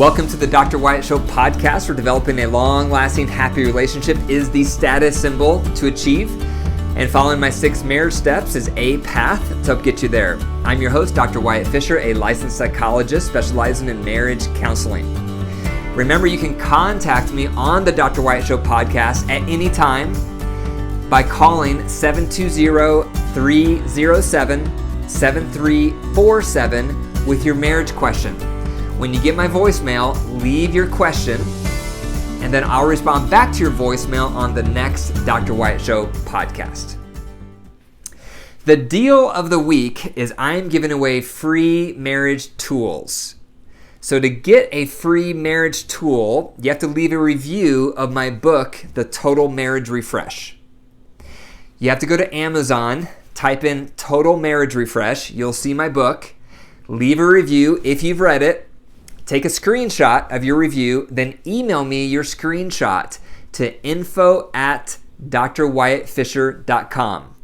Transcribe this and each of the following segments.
Welcome to the Dr. Wyatt Show podcast, where developing a long-lasting, happy relationship is the status symbol to achieve, and following my 6 marriage steps is a path to help get you there. I'm your host, Dr. Wyatt Fisher, a licensed psychologist specializing in marriage counseling. Remember, you can contact me on the Dr. Wyatt Show podcast at any time by calling 720-307-7347 with your marriage question. When you get my voicemail, leave your question, and then I'll respond back to your voicemail on the next Dr. Wyatt Show podcast. The deal of the week is I'm giving away free marriage tools. So to get a free marriage tool, you have to leave a review of my book, The Total Marriage Refresh. You have to go to Amazon, type in Total Marriage Refresh. You'll see my book. Leave a review if you've read it. Take a screenshot of your review, then email me your screenshot to info@drwyattfisher.com.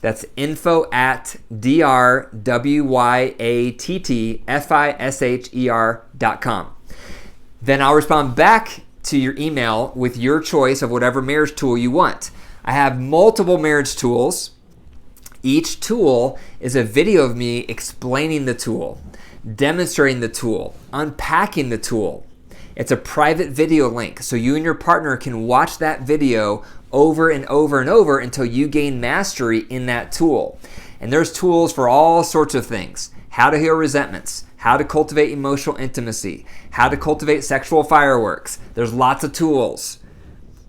That's info@drwyattfisher.com. Then I'll respond back to your email with your choice of whatever marriage tool you want. I have multiple marriage tools. Each tool is a video of me explaining the tool, demonstrating the tool, unpacking the tool. It's a private video link, so you and your partner can watch that video over and over and over until you gain mastery in that tool. And there's tools for all sorts of things. How to heal resentments, how to cultivate emotional intimacy, how to cultivate sexual fireworks. There's lots of tools.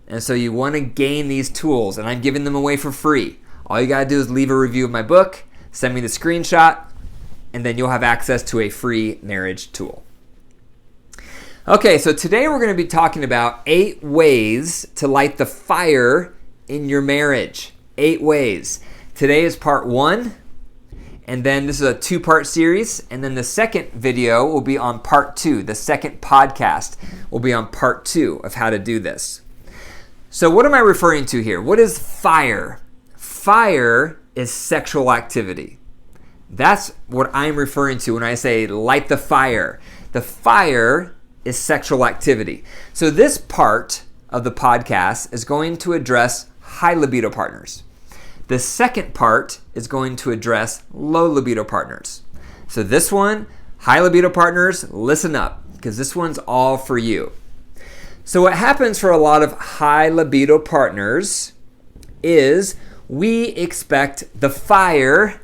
And so you want to gain these tools, and I'm giving them away for free. All you got to do is leave a review of my book, send me the screenshot, and then you'll have access to a free marriage tool. Okay, so today we're going to be talking about 8 ways to light the fire in your marriage. 8 ways. Today is part 1, and then this is a 2-part series, and then the second video will be on part 2. The second podcast will be on part 2 of how to do this. So what am I referring to here? What is fire? Fire is sexual activity. That's what I'm referring to when I say light the fire. The fire is sexual activity. So this part of the podcast is going to address high libido partners. The second part is going to address low libido partners. So this one, high libido partners, listen up, because this one's all for you. So what happens for a lot of high libido partners is we expect the fire,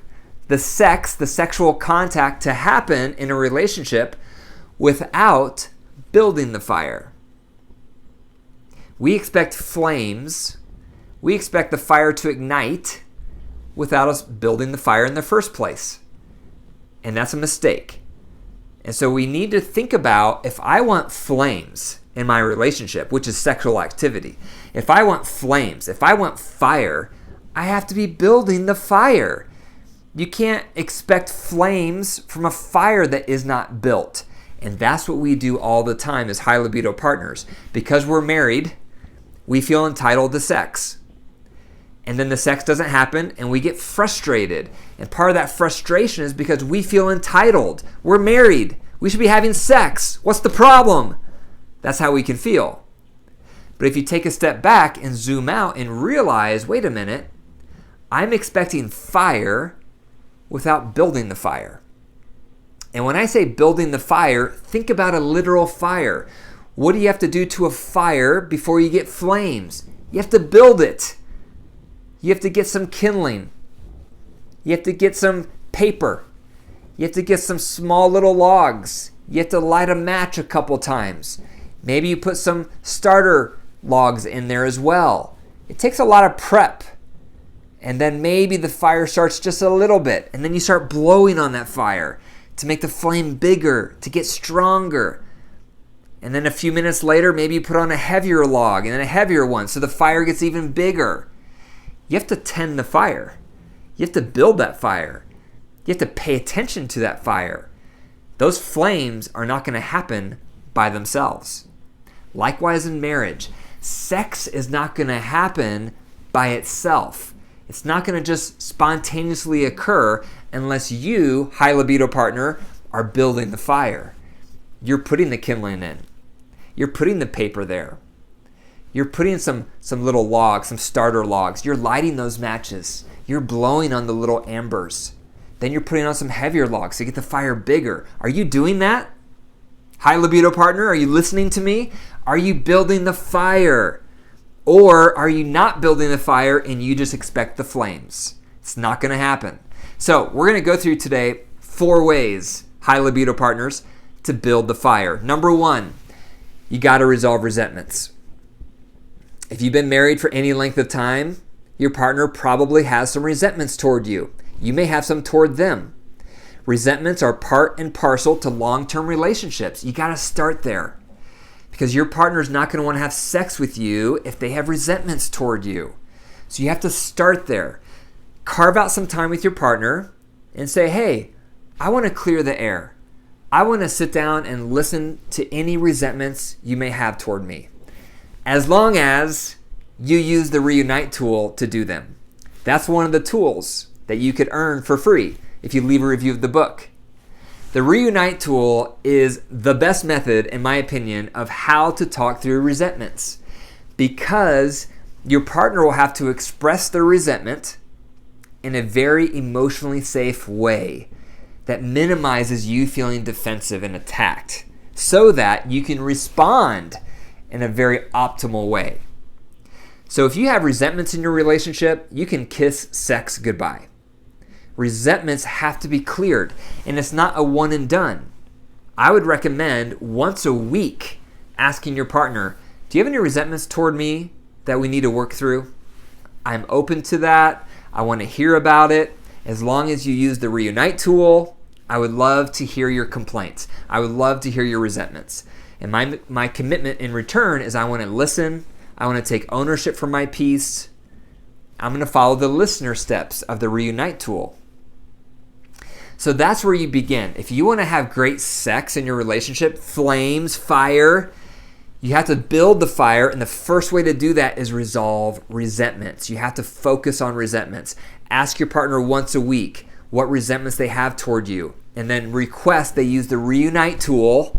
the sex, the sexual contact to happen in a relationship without building the fire. We expect flames. We expect the fire to ignite without us building the fire in the first place. And that's a mistake. And so we need to think about, if I want flames in my relationship, which is sexual activity, if I want flames, if I want fire, I have to be building the fire. You can't expect flames from a fire that is not built. And that's what we do all the time as high libido partners. Because we're married, we feel entitled to sex. And then the sex doesn't happen and we get frustrated. And part of that frustration is because we feel entitled. We're married. We should be having sex. What's the problem? That's how we can feel. But if you take a step back and zoom out and realize, wait a minute, I'm expecting fire without building the fire. And when I say building the fire, think about a literal fire. What do you have to do to a fire before you get flames? You have to build it. You have to get some kindling. You have to get some paper. You have to get some small little logs. You have to light a match a couple times. Maybe you put some starter logs in there as well. It takes a lot of prep. And then maybe the fire starts just a little bit, and then you start blowing on that fire to make the flame bigger, to get stronger. And then a few minutes later, maybe you put on a heavier log and then a heavier one, so the fire gets even bigger. You have to tend the fire. You have to build that fire. You have to pay attention to that fire. Those flames are not going to happen by themselves. Likewise in marriage, sex is not going to happen by itself. It's not going to just spontaneously occur unless you, high libido partner, are building the fire. you're putting the kindling in. You're putting the paper there. You're putting some little logs, some starter logs. You're lighting those matches. You're blowing on the little embers. Then you're putting on some heavier logs to get the fire bigger. Are you doing that? High libido partner, are you listening to me? Are you building the fire? Or are you not building the fire and you just expect the flames? It's not going to happen. So we're going to go through today 4 ways, high libido partners, to build the fire. Number 1, you got to resolve resentments. If you've been married for any length of time, your partner probably has some resentments toward you. You may have some toward them. Resentments are part and parcel to long-term relationships. You got to start there because your partner's not going to want to have sex with you if they have resentments toward you. So you have to start there. Carve out some time with your partner and say, hey, I want to clear the air. I want to sit down and listen to any resentments you may have toward me, as long as you use the Reunite tool to do them. That's one of the tools that you could earn for free if you leave a review of the book. The Reunite tool is the best method, in my opinion, of how to talk through resentments, because your partner will have to express their resentment in a very emotionally safe way that minimizes you feeling defensive and attacked so that you can respond in a very optimal way. So if you have resentments in your relationship, you can kiss sex goodbye. Resentments have to be cleared, and it's not a one and done. I would recommend once a week asking your partner, do you have any resentments toward me that we need to work through? I'm open to that. I want to hear about it. As long as you use the Reunite tool, I would love to hear your complaints. I would love to hear your resentments. And my commitment in return is I want to listen. I want to take ownership for my peace. I'm going to follow the listener steps of the Reunite tool. So that's where you begin. If you want to have great sex in your relationship, flames, fire, you have to build the fire, and the first way to do that is resolve resentments. You have to focus on resentments. Ask your partner once a week what resentments they have toward you, and then request they use the Reunite tool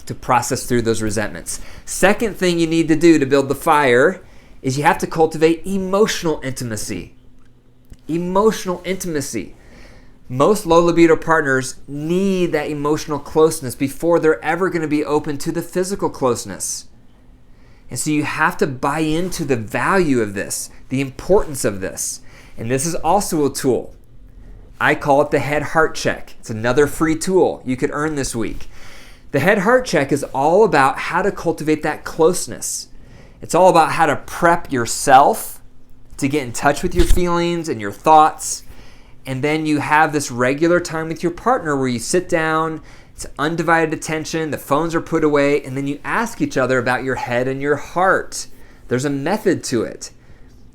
to process through those resentments. Second thing you need to do to build the fire is you have to cultivate emotional intimacy. Emotional intimacy. Most low libido partners need that emotional closeness before they're ever going to be open to the physical closeness. And so you have to buy into the value of this, the importance of this. And this is also a tool. I call it the head heart check. It's another free tool you could earn this week. The head heart check is all about how to cultivate that closeness. It's all about how to prep yourself to get in touch with your feelings and your thoughts. And then you have this regular time with your partner where you sit down, it's undivided attention, the phones are put away, and then you ask each other about your head and your heart. There's a method to it.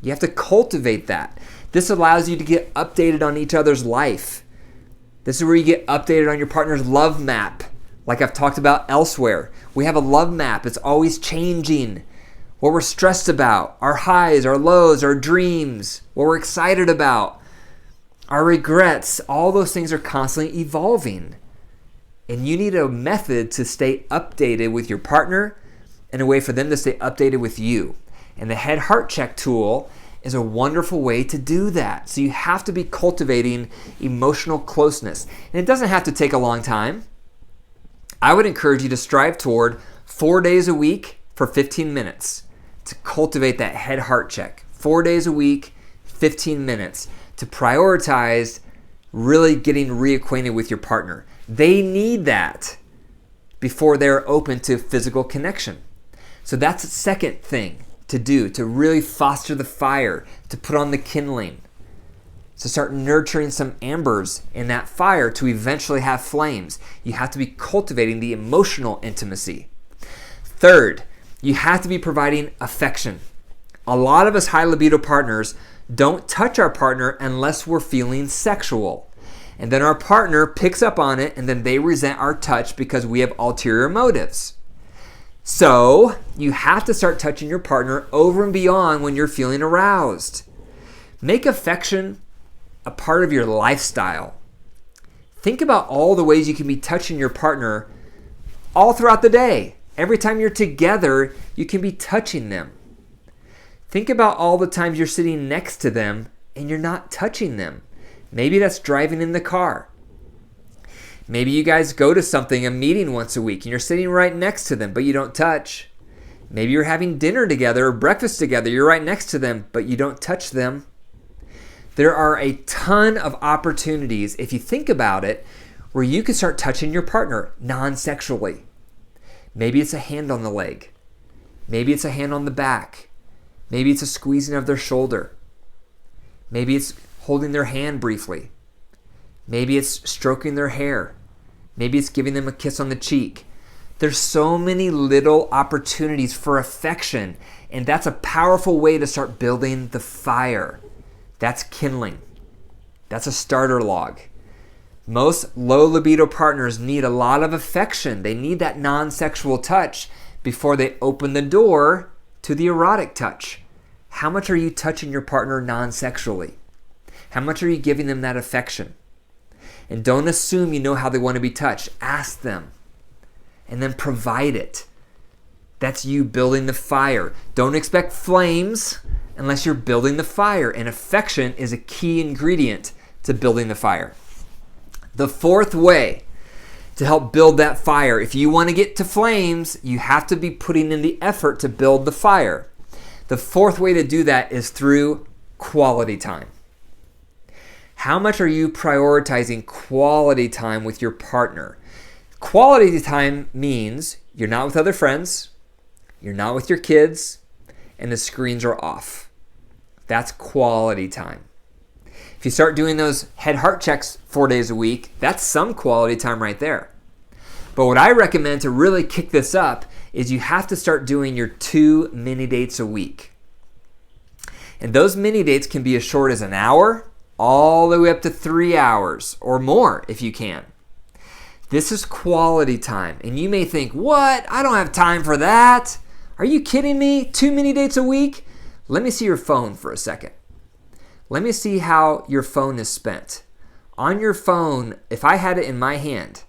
You have to cultivate that. This allows you to get updated on each other's life. This is where you get updated on your partner's love map. Like I've talked about elsewhere. We have a love map. It's always changing. What we're stressed about, our highs, our lows, our dreams, what we're excited about, our regrets, all those things are constantly evolving. And you need a method to stay updated with your partner and a way for them to stay updated with you. And the head heart check tool is a wonderful way to do that. So you have to be cultivating emotional closeness. And it doesn't have to take a long time. I would encourage you to strive toward 4 days a week for 15 minutes to cultivate that head heart check. 4 days a week, 15 minutes to prioritize really getting reacquainted with your partner. They need that before they're open to physical connection. So that's the second thing to do, to really foster the fire, to put on the kindling, to start nurturing some embers in that fire to eventually have flames. You have to be cultivating the emotional intimacy. Third, you have to be providing affection. A lot of us high libido partners don't touch our partner unless we're feeling sexual. And then our partner picks up on it, and then they resent our touch because we have ulterior motives. So you have to start touching your partner over and beyond when you're feeling aroused. Make affection a part of your lifestyle. Think about all the ways you can be touching your partner all throughout the day. Every time you're together, you can be touching them. Think about all the times you're sitting next to them and you're not touching them. Maybe that's driving in the car. Maybe you guys go to something, a meeting once a week, and you're sitting right next to them, but you don't touch. Maybe you're having dinner together or breakfast together. You're right next to them, but you don't touch them. There are a ton of opportunities, if you think about it, where you can start touching your partner non-sexually. Maybe it's a hand on the leg. Maybe it's a hand on the back. Maybe it's a squeezing of their shoulder. Maybe it's holding their hand briefly. Maybe it's stroking their hair. Maybe it's giving them a kiss on the cheek. There's so many little opportunities for affection, and that's a powerful way to start building the fire. That's kindling. That's a starter log. Most low libido partners need a lot of affection. They need that non-sexual touch before they open the door to the erotic touch. How much are you touching your partner non-sexually? How much are you giving them that affection? And don't assume you know how they want to be touched. Ask them. And then provide it. That's you building the fire. Don't expect flames unless you're building the fire. And affection is a key ingredient to building the fire. The fourth way to help build that fire, if you want to get to flames, you have to be putting in the effort to build the fire. The fourth way to do that is through quality time. How much are you prioritizing quality time with your partner? Quality time means you're not with other friends, you're not with your kids, and the screens are off. That's quality time. If you start doing those head-heart checks 4 days a week, that's some quality time right there. But what I recommend to really kick this up is you have to start doing your 2 mini dates a week. And those mini dates can be as short as an hour, all the way up to 3 hours or more if you can. This is quality time. And you may think, what? I don't have time for that. Are you kidding me? 2 mini dates a week? Let me see your phone for a second. Let me see how your phone is spent. On your phone, if I had it in my hand,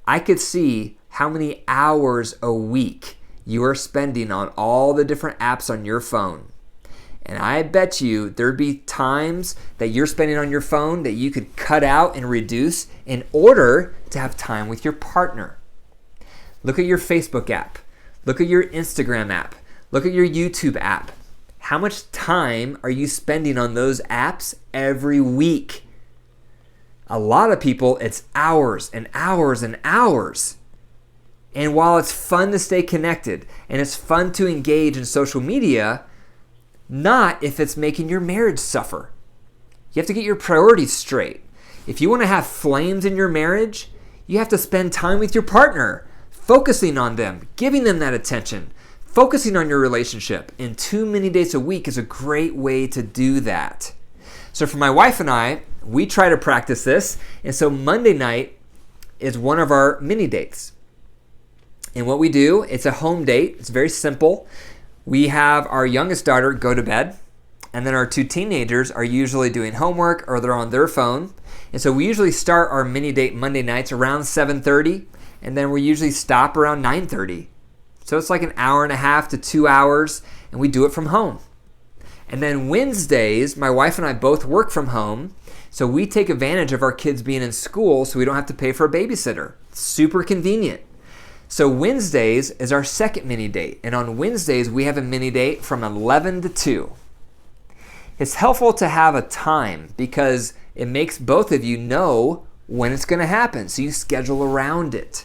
I could see how many hours a week you are spending on all the different apps on your phone. And I bet you there'd be times that you're spending on your phone that you could cut out and reduce in order to have time with your partner. Look at your Facebook app. Look at your Instagram app. Look at your YouTube app. How much time are you spending on those apps every week? A lot of people, it's hours and hours and hours. And while it's fun to stay connected and it's fun to engage in social media, not if it's making your marriage suffer. You have to get your priorities straight. If you want to have flames in your marriage, you have to spend time with your partner, focusing on them, giving them that attention, focusing on your relationship. And 2 mini dates a week is a great way to do that. So for my wife and I, we try to practice this. And so Monday night is one of our mini dates. And what we do, it's a home date. It's very simple. We have our youngest daughter go to bed, and then our 2 teenagers are usually doing homework or they're on their phone. And so we usually start our mini date Monday nights around 7:30, and then we usually stop around 9:30. So it's like an hour and a half to 2 hours, and we do it from home. And then Wednesdays, my wife and I both work from home, so we take advantage of our kids being in school so we don't have to pay for a babysitter. It's super convenient. So Wednesdays is our second mini date. And on Wednesdays, we have a mini date from 11 to 2. It's helpful to have a time because it makes both of you know when it's going to happen. So you schedule around it.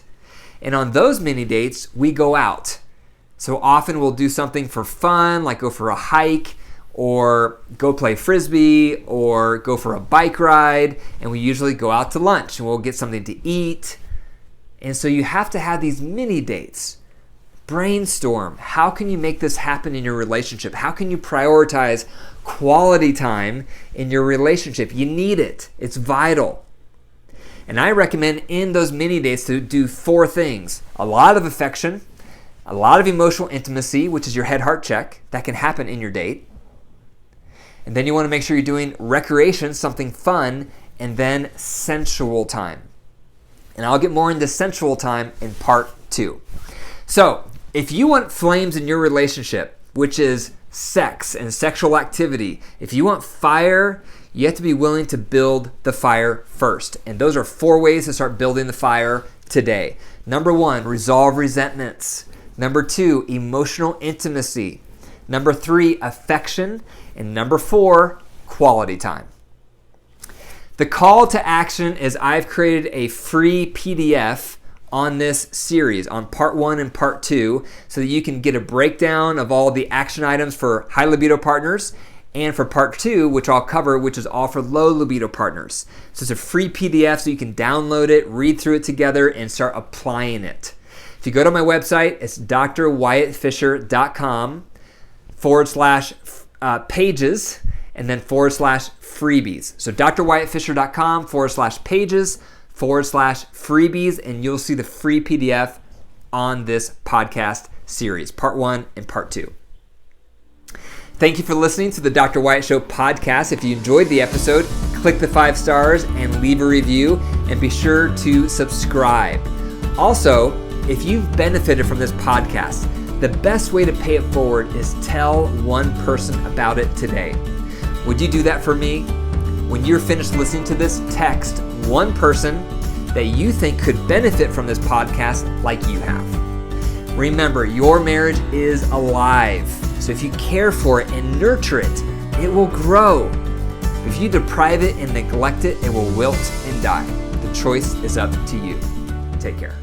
And on those mini dates, we go out. So often we'll do something for fun, like go for a hike or go play Frisbee or go for a bike ride. And we usually go out to lunch and we'll get something to eat. And so you have to have these mini dates. Brainstorm. How can you make this happen in your relationship? How can you prioritize quality time in your relationship? You need it. It's vital. And I recommend in those mini dates to do 4 things. A lot of affection, a lot of emotional intimacy, which is your head-heart check. That can happen in your date. And then you want to make sure you're doing recreation, something fun, and then sensual time. And I'll get more into sensual time in part 2. So, if you want flames in your relationship, which is sex and sexual activity, if you want fire, you have to be willing to build the fire first. And those are 4 ways to start building the fire today. Number 1, resolve resentments. Number 2, emotional intimacy. Number 3, affection. And number 4, quality time. The call to action is I've created a free PDF on this series, on part 1 and part 2, so that you can get a breakdown of all the action items for high libido partners, and for part 2, which I'll cover, which is all for low libido partners. So it's a free PDF so you can download it, read through it together, and start applying it. If you go to my website, it's drwyattfisher.com/pages and then /freebies. So drwyattfisher.com/pages/freebies, and you'll see the free PDF on this podcast series, part 1 and part 2. Thank you for listening to the Dr. Wyatt Show podcast. If you enjoyed the episode, click the 5 stars and leave a review, and be sure to subscribe. Also, if you've benefited from this podcast, the best way to pay it forward is tell one person about it today. Would you do that for me? When you're finished listening to this, text one person that you think could benefit from this podcast like you have. Remember, your marriage is alive. So if you care for it and nurture it, it will grow. If you deprive it and neglect it, it will wilt and die. The choice is up to you. Take care.